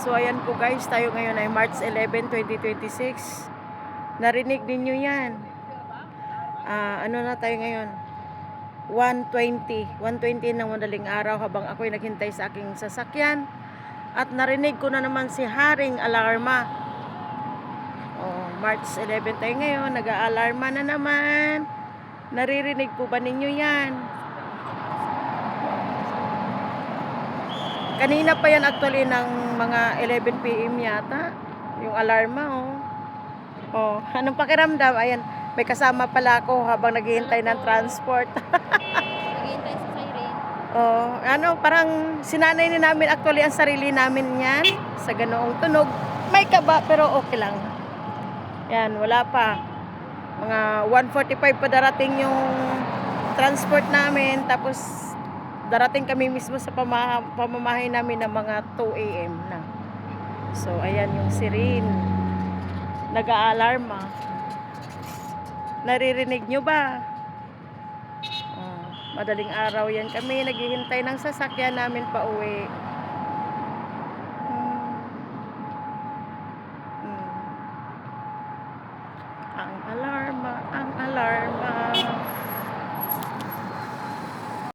So ayan po guys, tayo ngayon ay March 11, 2026. Narinig ninyo yan. Ano na tayo ngayon? 1:20 ng madaling araw habang ako'y naghintay sa aking sasakyan. At narinig ko na naman si Haring alarma. March 11 tayo ngayon, nag-aalarma na naman. Naririnig po ba ninyo yan? Kanina pa yan actually ng mga 11 PM yata. Yung alarma anong pakiramdam? Ayan, may kasama pala ako habang naghihintay ng transport. Naghihintay sa siren. Parang sinanay ni namin actually ang sarili namin yan sa ganoong tunog. May kaba pero okay lang. Yan, wala pa. Mga 1:45 pa darating yung transport namin. Tapos darating kami mismo sa pamamahay namin ng mga 2 AM na. So ayan yung siren. Nag-aalarma. Naririnig nyo ba? Madaling araw yan kami naghihintay ng sasakyan namin pa uwi. Ang alarma, ang alarma.